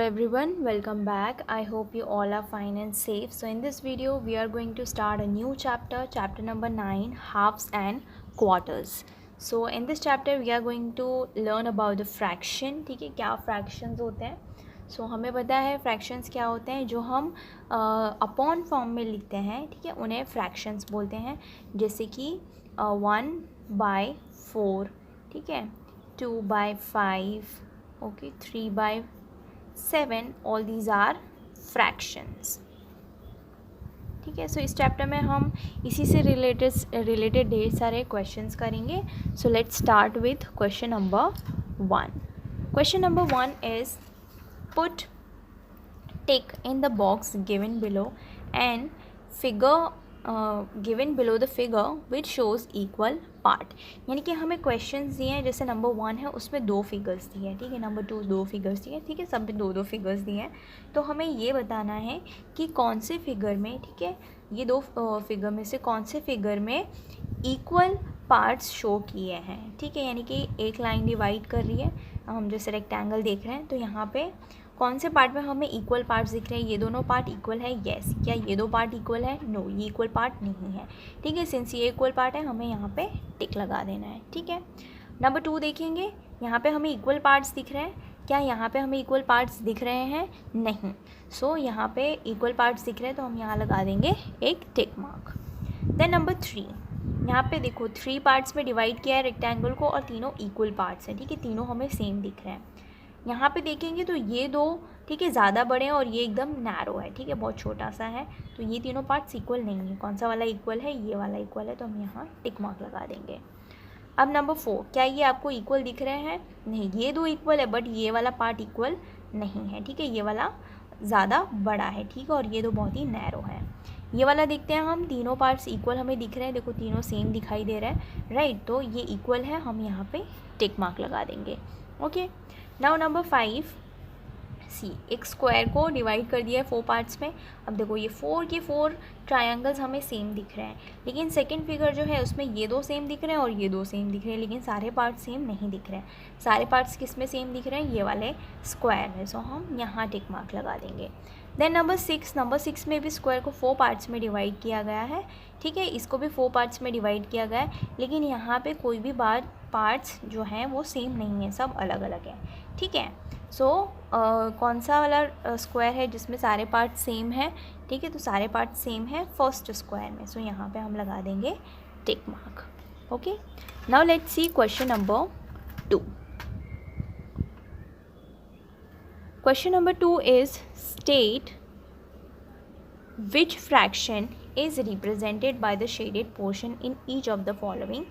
everyone, welcome back. I hope you all are fine and safe. So in this video we are going to start a new chapter number 9, halves and quarters. So in this chapter we are going to learn about the fraction. ठीक है, क्या fractions होते हैं. So हमें पता है fractions क्या होते हैं, जो हम अपॉन फॉर्म में लिखते हैं. ठीक है, उन्हें fractions बोलते हैं. जैसे कि 1/4, ठीक है, 2/5, okay, 3/7, all these are fractions. ठीक है, सो इस चैप्टर में हम इसी से रिलेटेड ढेर सारे क्वेश्चंस करेंगे. So let's start with question number 1. Question number 1 is put tick in the box given below and figure given below the figure which shows equal part. यानी कि हमें क्वेश्चंस दिए हैं. जैसे नंबर 1 है उसमें 2 फिगर्स दिए हैं, ठीक है, नंबर 2 2 फिगर्स दिए हैं, ठीक है, सब में 2 फिगर्स दिए हैं. तो हमें ये बताना है कि कौन से फिगर में, ठीक है, ये 2 फिगर में से कौन से फिगर में इक्वल पार्ट्स शो किए हैं. ठीक है, यानी कि एक लाइन डिवाइड कर रही है, हम जैसे रेक्टेंगल देख रहे हैं, तो यहाँ पे कौन से पार्ट में हमें इक्वल पार्ट्स दिख रहे हैं. ये दोनों पार्ट इक्वल है, येस. क्या ये 2 पार्ट इक्वल है? नो, ये इक्वल पार्ट नहीं है. ठीक है, सिंस ये इक्वल पार्ट है हमें यहाँ पे टिक लगा देना है. ठीक है, नंबर 2 देखेंगे, यहाँ पे हमें इक्वल पार्ट्स दिख रहे हैं. क्या यहाँ पे हमें इक्वल पार्ट्स दिख रहे हैं? नहीं. सो यहाँ पे इक्वल पार्ट्स दिख रहे हैं तो हम यहाँ लगा देंगे एक टिक मार्क. देन नंबर 3, यहाँ पे देखो 3 पार्ट्स में डिवाइड किया है रेक्टेंगल को और तीनों इक्वल पार्ट्स हैं. ठीक है, तीनों हमें सेम दिख रहे हैं. यहाँ पे देखेंगे तो ये 2, ठीक है, ज़्यादा बड़े हैं और ये एकदम नैरो है. ठीक है, बहुत छोटा सा है. तो ये तीनों पार्ट्स इक्वल नहीं है. कौन सा वाला इक्वल है? ये वाला इक्वल है, तो हम यहाँ टिक मार्क लगा देंगे. अब नंबर 4, क्या ये आपको इक्वल दिख रहे हैं? नहीं, ये 2 इक्वल है बट ये वाला पार्ट इक्वल नहीं है. ठीक है, ये वाला ज़्यादा बड़ा है. ठीक है, और ये 2 बहुत ही नैरो है. ये वाला देखते हैं हम, तीनों पार्ट्स इक्वल हमें दिख रहे हैं. देखो तीनों सेम दिखाई दे रहे हैं, राइट. तो ये इक्वल है, हम यहाँ पे टिक मार्क लगा देंगे. ओके, नाउ नंबर 5, सी, एक स्क्वायर को डिवाइड कर दिया है 4 पार्ट्स में. अब देखो ये 4 के 4 ट्रायंगल्स हमें सेम दिख रहे हैं, लेकिन सेकंड फिगर जो है उसमें ये 2 सेम दिख रहे हैं और ये 2 सेम दिख रहे हैं, लेकिन सारे पार्ट्स सेम नहीं दिख रहे हैं. सारे पार्ट्स किस में सेम दिख रहे हैं? ये वाले स्क्वायर में. सो हम यहाँ टिक मार्क लगा देंगे. देन नंबर 6 में भी स्क्वायर को 4 पार्ट्स में डिवाइड किया गया है. ठीक है, इसको भी 4 पार्ट्स में डिवाइड किया गया है, लेकिन यहाँ पे कोई भी पार्ट्स जो हैं वो सेम नहीं है, सब अलग अलग हैं. ठीक है, सो कौन सा वाला स्क्वायर है जिसमें सारे पार्ट सेम हैं? ठीक है, तो सारे पार्ट सेम हैं फर्स्ट स्क्वायर में. सो यहाँ पे हम लगा देंगे tick mark. Okay, now let's see question number 2. Question number 2 is state which fraction is represented by the shaded portion in each of the following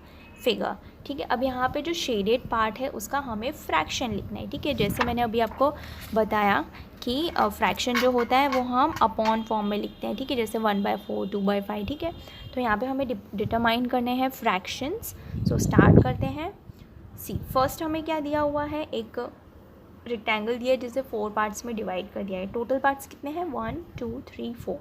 figure. ठीक है, अब यहाँ पे जो शेडेड पार्ट है उसका हमें फ्रैक्शन लिखना है. ठीक है, जैसे मैंने अभी आपको बताया कि फ्रैक्शन जो होता है वो हम अपॉन फॉर्म में लिखते हैं. ठीक है, जैसे 1/4, 2/5. ठीक है, तो यहाँ पे हमें डिटरमाइन करने हैं फ्रैक्शंस. सो स्टार्ट करते हैं. सी, फर्स्ट हमें क्या दिया हुआ है? एक रेक्टेंगल दिया है जिसे 4 पार्ट्स में डिवाइड कर दिया है. टोटल पार्ट्स कितने हैं? 1 2 3 4.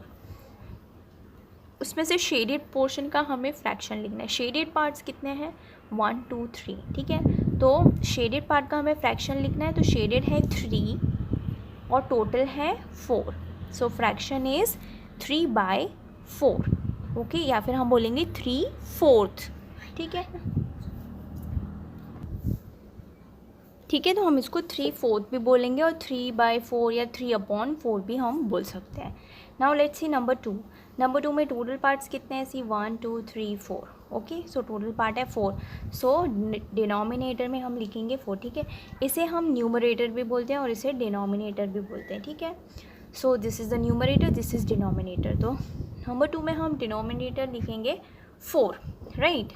उसमें से शेडेड पोर्शन का हमें फ्रैक्शन लिखना है. शेडेड पार्ट्स कितने हैं? 1 2 3. ठीक है, तो शेडेड पार्ट का हमें फ्रैक्शन लिखना है. तो शेडेड है 3 और टोटल है 4. सो फ्रैक्शन इज़ 3/4. ओके, या फिर हम बोलेंगे 3/4. ठीक है, ठीक है, तो हम इसको 3/4 भी बोलेंगे और 3/4 या 3/4 भी हम बोल सकते हैं. Now let's see number 2. Number 2 में टोटल पार्ट्स कितने हैं? See 1 2 3 4. Okay, so total part है 4. सो डिनोमिनेटर में हम लिखेंगे 4. ठीक है, इसे हम न्यूमरेटर भी बोलते हैं और इसे डिनोमिनेटर भी बोलते हैं. ठीक है, so this is the numerator, this is denominator. तो नंबर 2 में हम डिनोमिनेटर लिखेंगे 4, राइट.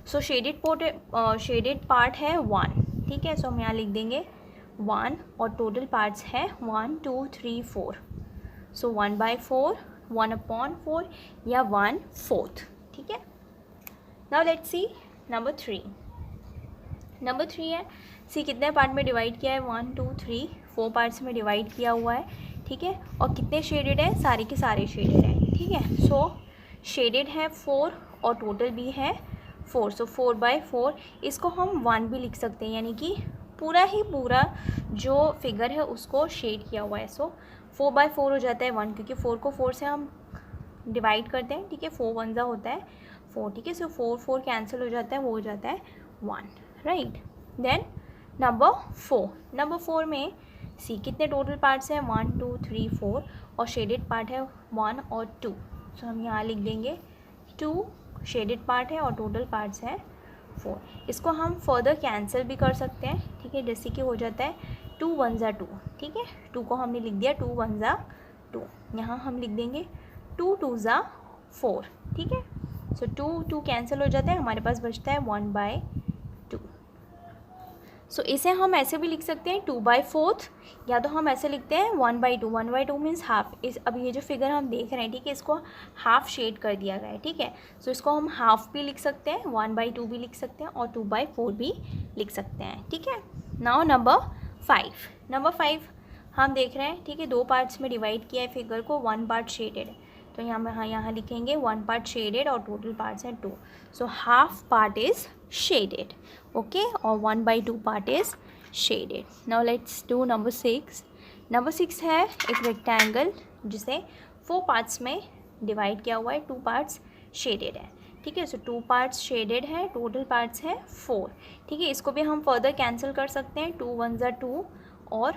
सो शेडेड पार्ट है 1. ठीक है, सो हम यहाँ लिख देंगे 1 और टोटल पार्ट्स है 1 2 3 4. सो 1/4, 1/4 या 1/4. ठीक है, now let's see number 3. Number 3 है, सी कितने पार्ट में डिवाइड किया है? 1 2 3 4 पार्ट्स में डिवाइड किया हुआ है. ठीक है, और कितने शेडेड है? सारे के सारे शेडेड हैं. ठीक है, सो शेडेड है 4 और टोटल भी है 4. सो 4/4. इसको हम 1 भी लिख सकते हैं, यानी कि पूरा ही पूरा जो फिगर है उसको शेड किया हुआ है। सो 4/4 हो जाता है 1, क्योंकि 4 को 4 से हम डिवाइड करते हैं, ठीक है। 4 1 ज़ा होता है 4, ठीक है। सो 4 4 कैंसिल हो जाता है, वो हो जाता है 1, राइट। देन नंबर 4 में सी कितने टोटल पार्ट्स हैं, 1 2 3 4, और शेडेड पार्ट है 1 और 2। सो हम यहाँ लिख देंगे 2 शेडेड पार्ट है और टोटल पार्ट्स हैं 4। इसको हम फर्दर कैंसिल भी कर सकते हैं, ठीक है। जैसे कि हो जाता है 2 1 ज़ा 2, ठीक है। 2 को हमने लिख दिया 2 1 ज़ा 2, यहाँ हम लिख देंगे 2 2 ज़ा 4, ठीक है। सो 2 2 कैंसिल हो जाता है, हमारे पास बचता है 1/2। सो इसे हम ऐसे भी लिख सकते हैं 2/4, या तो हम ऐसे लिखते हैं 1/2। 1/2 मीन्स हाफ। इस अब ये जो फिगर हम देख रहे हैं, ठीक है, इसको हाफ शेड कर दिया गया है, ठीक है। सो इसको हम हाफ भी लिख सकते हैं, 1/2 भी लिख सकते हैं और 2/4 भी लिख सकते हैं, ठीक है। नाउ नंबर 5 हम देख रहे हैं, ठीक है, 2 पार्ट्स में डिवाइड किया है फिगर को, 1 पार्ट शेडेड है, तो यहाँ लिखेंगे 1 पार्ट शेडेड और टोटल पार्ट्स हैं 2। सो half part is shaded, okay, और 1/2 part is shaded. Now let's do number 6। Number 6 है एक रेक्टेंगल जिसे 4 पार्ट्स में डिवाइड किया हुआ है, 2 पार्ट्स शेडेड है, ठीक है। सो 2 पार्ट्स शेडेड है, टोटल पार्ट्स है 4, ठीक है। इसको भी हम फर्दर कैंसिल कर सकते हैं, 2 1 ज़ा 2 और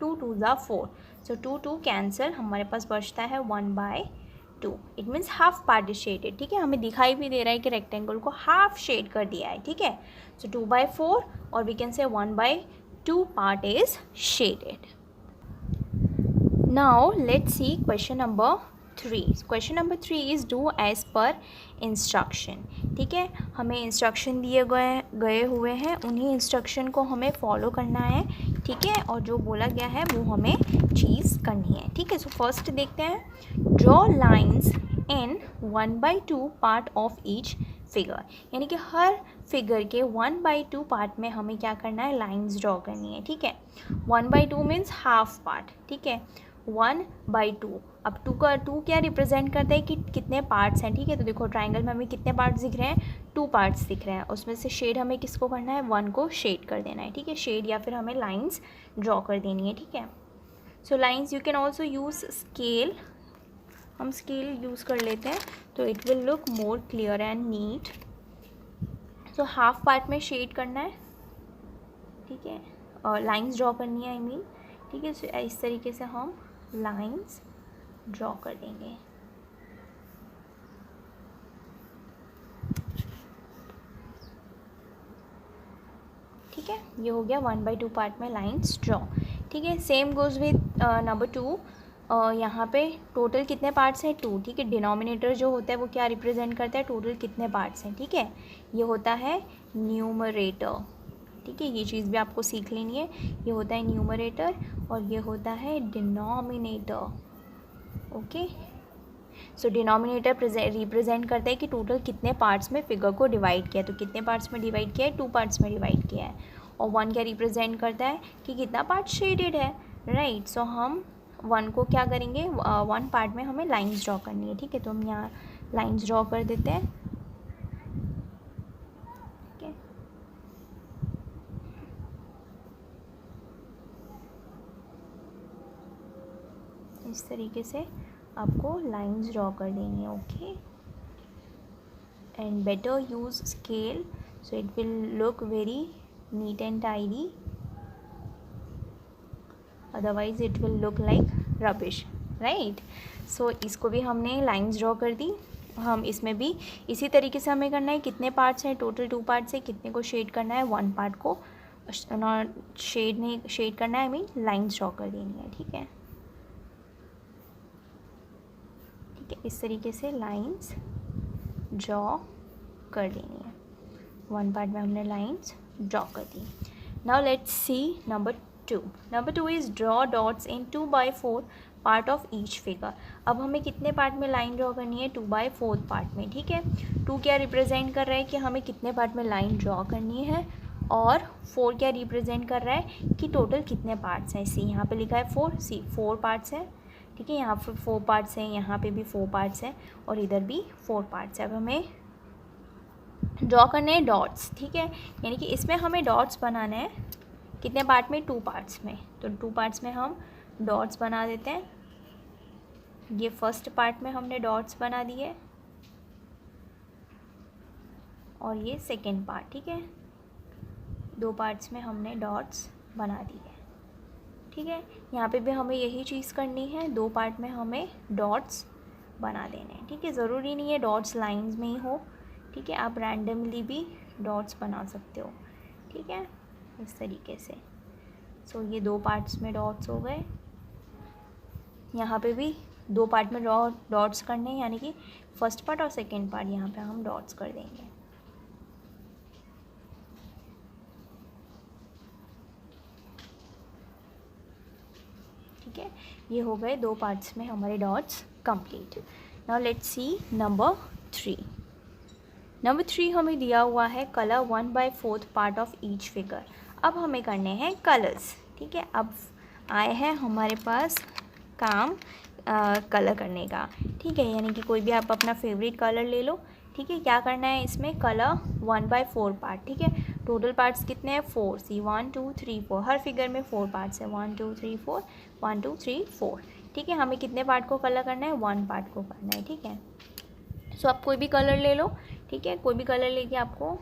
2 2 ज़ा 4। सो 2 2 कैंसिल, हमारे पास बचता है 1/2। It means half part is shaded, ठीक है। हमें दिखाई भी दे रहा है कि रेक्टेंगल को हाफ शेड कर दिया है, ठीक है। सो 2/4 और we can say 1/2 part is shaded. Now let's see question number 3। Question number 3 is do as per instruction, ठीक है। हमें इंस्ट्रक्शन दिए गए हुए हैं, उन्हीं इंस्ट्रक्शन को हमें फॉलो करना है, ठीक है, और जो बोला गया है वो हमें चीज़ करनी है, ठीक है। सो फर्स्ट देखते हैं, draw lines in 1/2 part of each figure, यानी कि हर फिगर के 1/2 पार्ट में हमें क्या करना है, लाइन्स ड्रॉ करनी है, ठीक है। 1/2 मीन्स हाफ पार्ट, ठीक है। 1/2, अब 2 क्या रिप्रेजेंट करता है कि कितने पार्ट्स हैं, ठीक है। तो देखो ट्राइंगल में हमें कितने पार्ट्स दिख रहे हैं, 2 पार्ट्स दिख रहे हैं, उसमें से शेड हमें किसको करना है, 1 को शेड कर देना है, ठीक है। शेड या फिर हमें लाइंस ड्रॉ कर देनी है, ठीक है। So lines you can also use scale, हम स्केल यूज़ कर लेते हैं तो it will look more clear and neat. So half part में शेड करना है, ठीक है, और लाइंस ड्रॉ करनी है, आई मीन, ठीक है। सो इस तरीके से हम लाइंस ड्रॉ कर देंगे, ठीक है। ये हो गया 1/2 पार्ट में लाइंस ड्रॉ, ठीक है। Same goes with number 2। यहाँ पे टोटल कितने पार्ट्स हैं, 2, ठीक है। डिनोमिनेटर जो होता है वो क्या रिप्रेजेंट करता है, टोटल कितने पार्ट्स हैं, ठीक है। ये होता है न्यूमरेटर, ठीक है, ये चीज़ भी आपको सीख लेनी है। ये होता है न्यूमरेटर और ये होता है डिनोमिनेटर, ओके। सो डिनोमिनेटर रिप्रेजेंट करता है कि टोटल कितने पार्ट्स में फिगर को डिवाइड किया, तो कितने पार्ट्स में डिवाइड किया है, 2 पार्ट्स में डिवाइड किया है। और 1 क्या रिप्रेजेंट करता है कि कितना पार्ट शेडेड है, राइट। सो हम 1 को क्या करेंगे, 1 पार्ट में हमें लाइंस ड्रॉ करनी है, ठीक है। तो हम यहाँ लाइंस ड्रॉ कर देते हैं, ठीक है। इस तरीके से आपको लाइंस ड्रॉ कर देनी है, okay. And better use scale so it will look very neat and tidy, otherwise it will look like rubbish, right. So इसको भी हमने लाइंस ड्रॉ कर दी। हम इसमें भी इसी तरीके से हमें करना है, कितने पार्ट्स हैं, टोटल 2 पार्ट्स हैं, कितने को शेड करना है, 1 पार्ट को शेड करना है, आई मीन लाइंस ड्रॉ कर देनी है, ठीक है। ठीक है, इस तरीके से लाइंस ड्रॉ कर देनी है। 1 पार्ट में हमने लाइंस ड्रॉ कर दी। Now let's see number 2। Number 2 is draw dots in 2/4 part of each figure. अब हमें कितने पार्ट में लाइन ड्रॉ करनी है, 2/4 पार्ट में, ठीक है। 2 क्या रिप्रेजेंट कर रहा है कि हमें कितने पार्ट में लाइन ड्रॉ करनी है, और 4 क्या रिप्रेजेंट कर रहा है कि टोटल कितने पार्ट्स हैं। सी यहाँ पे लिखा है 4, सी 4 पार्ट्स हैं, ठीक है। यहाँ पर 4 पार्ट्स हैं, यहाँ पे भी 4 पार्ट्स हैं और इधर भी 4 पार्ट्स हैं। अब हमें ड्रॉ करने हैं डॉट्स, ठीक है, यानी कि इसमें हमें डॉट्स बनाना है, कितने पार्ट में, 2 पार्ट्स में। तो 2 पार्ट्स में हम डॉट्स बना देते हैं। ये फर्स्ट पार्ट में हमने डॉट्स बना दिए और ये सेकेंड पार्ट, ठीक है, 2 पार्ट्स में हमने डॉट्स बना दिए, ठीक है। यहाँ पे भी हमें यही चीज़ करनी है, 2 पार्ट में हमें डॉट्स बना देने हैं, ठीक है। ज़रूरी नहीं है डॉट्स लाइंस में ही हो, ठीक है, आप रैंडमली भी डॉट्स बना सकते हो, ठीक है, इस तरीके से। सो ये 2 पार्ट्स में डॉट्स हो गए। यहाँ पे भी 2 पार्ट में डॉट्स करने हैं, यानी कि फर्स्ट पार्ट और सेकेंड पार्ट यहाँ पे हम डॉट्स कर देंगे। ठीक है, ये हो गए 2 पार्ट्स में हमारे dots complete. Now let's see number 3। Number 3 हमें दिया हुआ है colour 1/4 part of each figure. अब हमें करने हैं कलर्स, ठीक है। अब आए हैं हमारे पास काम कलर करने का, ठीक है, यानी कि कोई भी आप अपना फेवरेट कलर ले लो, ठीक है। क्या करना है इसमें, कलर 1/4 पार्ट, ठीक है। टोटल पार्ट्स कितने हैं, 4, सी 1 2 3 4, हर फिगर में 4 पार्ट्स है, 1 2 3 4, 1 2 3 4, ठीक है। हमें कितने पार्ट को कलर करना है, 1 पार्ट को करना है, ठीक है। सो आप कोई भी कलर ले लो, ठीक है, कोई भी कलर लेके आपको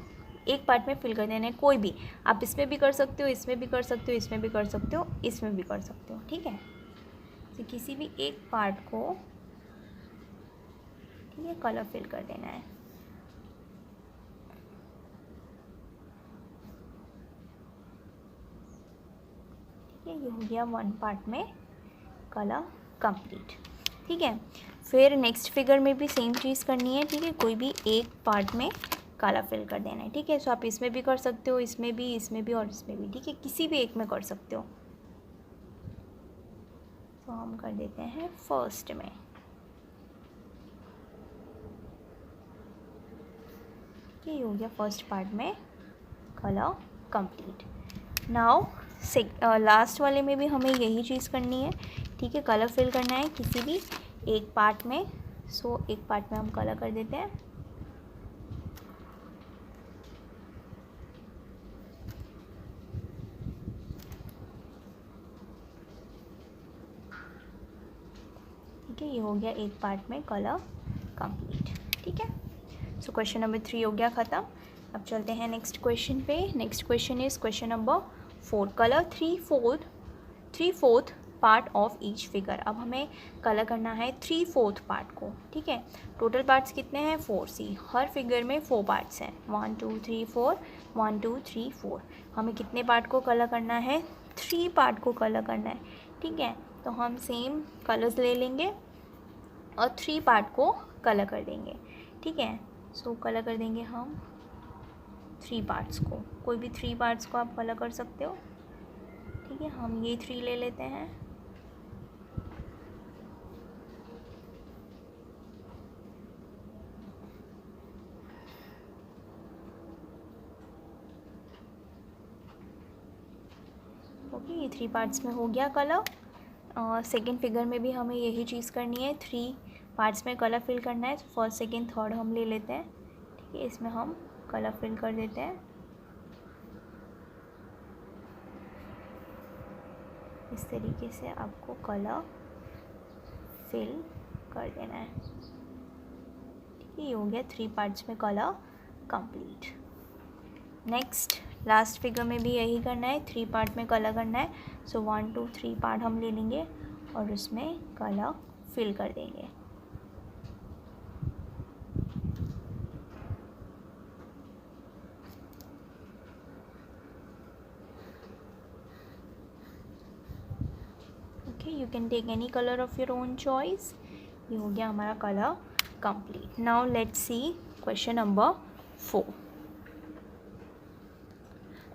एक पार्ट में फिल कर देना है। कोई भी, आप इसमें भी कर सकते हो, इसमें भी कर सकते हो, इसमें भी कर सकते हो, इसमें भी कर सकते हो, ठीक है। तो किसी भी एक पार्ट को, ठीक है, कलर फिल कर देना है। ठीक है, ये हो गया 1 पार्ट में कलर कंप्लीट, ठीक है। फिर नेक्स्ट फिगर में भी सेम चीज़ करनी है, ठीक है, कोई भी एक पार्ट में कलर फिल कर देना है, ठीक है। सो आप इसमें भी कर सकते हो, इसमें भी और इसमें भी, ठीक है, किसी भी एक में कर सकते हो। तो हम कर देते हैं फर्स्ट में, ये हो गया फर्स्ट पार्ट में कलर कंप्लीट। नाउ लास्ट वाले में भी हमें यही चीज़ करनी है, ठीक है, कलर फिल करना है किसी भी एक पार्ट में। सो एक पार्ट में हम कलर कर देते हैं, ठीक है, ये हो गया एक पार्ट में कलर कंप्लीट, ठीक है। सो क्वेश्चन नंबर 3 हो गया ख़त्म। अब चलते हैं नेक्स्ट क्वेश्चन पे। Next question is question number 4, colour 3/4 part of each figure. अब हमें कलर करना है 3/4 पार्ट को, ठीक है। टोटल पार्ट्स कितने हैं, 4, सी हर फिगर में 4 पार्ट्स हैं, 1 2 3 4, 1 2 3 4। हमें कितने पार्ट को कलर करना है, 3 पार्ट को कलर करना है, ठीक है। तो हम सेम कलर्स ले लेंगे और 3 पार्ट को कलर कर देंगे, ठीक है। सो कलर कर देंगे हम 3 पार्ट्स को, कोई भी 3 पार्ट्स को आप कलर कर सकते हो, ठीक है। हम ये 3 ले लेते हैं, ओके, ये 3 पार्ट्स में हो गया कलर। सेकेंड फिगर में भी हमें यही चीज़ करनी है, 3 पार्ट्स में कलर फिल करना है। फर्स्ट सेकेंड थर्ड हम ले लेते हैं, ठीक है, इसमें हम कलर फिल कर देते हैं इस तरीके से। आपको कलर फिल कर देना है, ठीक है, ये हो गया 3 पार्ट्स में colour complete. Next last figure में भी यही करना है, 3 पार्ट में कलर करना है। सो 1 2 3 पार्ट हम ले लेंगे और उसमें कलर फिल कर देंगे, okay. You can take any colour of your own choice. ये हो गया हमारा colour complete. Now let's see question number 4।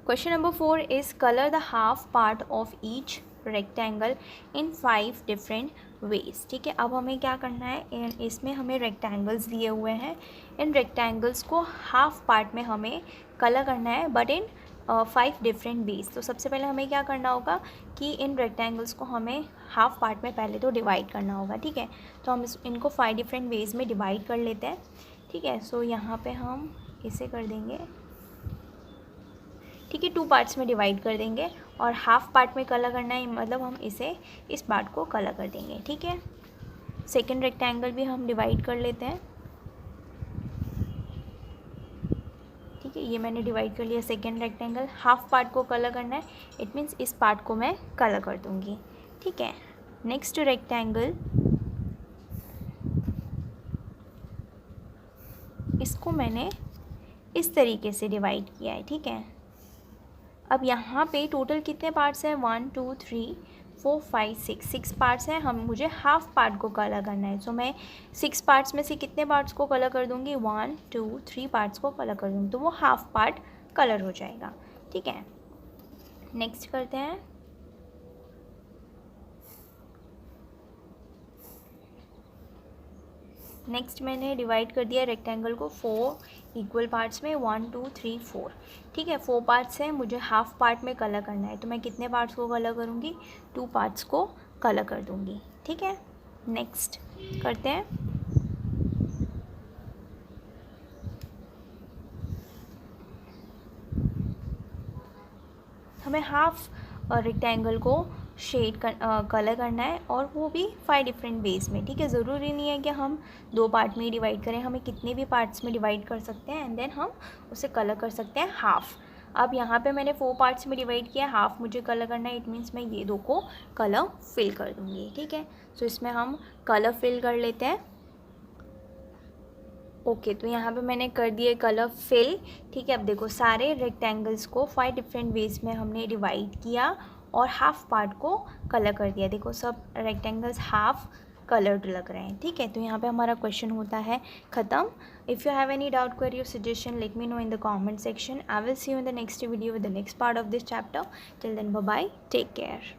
Question number 4 is color the half part of each rectangle in 5 different ways, ठीक है। अब हमें क्या करना है, इसमें हमें रेक्टेंगल्स दिए हुए हैं, इन रेक्टेंगल्स को हाफ पार्ट में हमें कलर करना है, बट इन 5 डिफरेंट वेज। तो सबसे पहले हमें क्या करना होगा कि इन रेक्टेंगल्स को हमें हाफ पार्ट में पहले तो डिवाइड करना होगा, ठीक है। तो हम इनको 5 डिफरेंट वेज में डिवाइड कर लेते हैं, ठीक है। सो यहाँ पे हम इसे कर देंगे, ठीक है, 2 पार्ट्स में डिवाइड कर देंगे और हाफ पार्ट में कलर करना है, मतलब हम इसे इस पार्ट को कलर कर देंगे। ठीक है, सेकेंड रेक्टेंगल भी हम डिवाइड कर लेते हैं। ठीक है, ये मैंने डिवाइड कर लिया सेकेंड रेक्टेंगल। हाफ पार्ट को कलर करना है, इट मीन्स इस पार्ट को मैं कलर कर दूँगी। ठीक है, नेक्स्ट रेक्टेंगल, इसको मैंने इस तरीके से डिवाइड किया है। ठीक है, अब यहाँ पे टोटल कितने पार्ट्स हैं, 1 2 3 4 5 6 पार्ट्स हैं। हम मुझे हाफ पार्ट को कलर करना है, सो मैं 6 पार्ट्स में से कितने पार्ट्स को कलर कर दूँगी, 1 2 3 पार्ट्स को कलर कर दूँगी, तो वो हाफ पार्ट कलर हो जाएगा। ठीक है, नेक्स्ट करते हैं। नेक्स्ट मैंने डिवाइड कर दिया रेक्टेंगल को 4 इक्वल पार्ट्स में, 1 2 3 4। ठीक है, 4 पार्ट्स हैं, मुझे हाफ पार्ट में कलर करना है, तो मैं कितने पार्ट्स को कलर करूँगी, 2 पार्ट्स को कलर कर दूँगी। ठीक है, नेक्स्ट करते हैं। हमें हाफ रेक्टेंगल को कलर करना है, और वो भी 5 डिफरेंट वेज में। ठीक है, ज़रूरी नहीं है कि हम 2 पार्ट में ही डिवाइड करें, हमें कितने भी पार्ट्स में डिवाइड कर सकते हैं एंड देन हम उसे कलर कर सकते हैं हाफ। अब यहाँ पे मैंने 4 पार्ट्स में डिवाइड किया, हाफ मुझे कलर करना है, इट मीन्स मैं ये 2 को कलर फिल कर दूँगी। ठीक है, सो इसमें हम कलर फिल कर लेते हैं। ओके, तो यहाँ पे मैंने कर दिए कलर फिल। ठीक है, अब देखो सारे रेक्टेंगल्स को 5 डिफरेंट वेज में हमने डिवाइड किया और हाफ पार्ट को कलर कर दिया। देखो सब रेक्टेंगल्स हाफ कलर्ड लग रहे हैं। ठीक है, तो यहाँ पे हमारा क्वेश्चन होता है ख़त्म। If you have any doubt, query और suggestion, let me know in the comment section. I will see you in the next video with the next part of this chapter. Till then, bye bye, take care.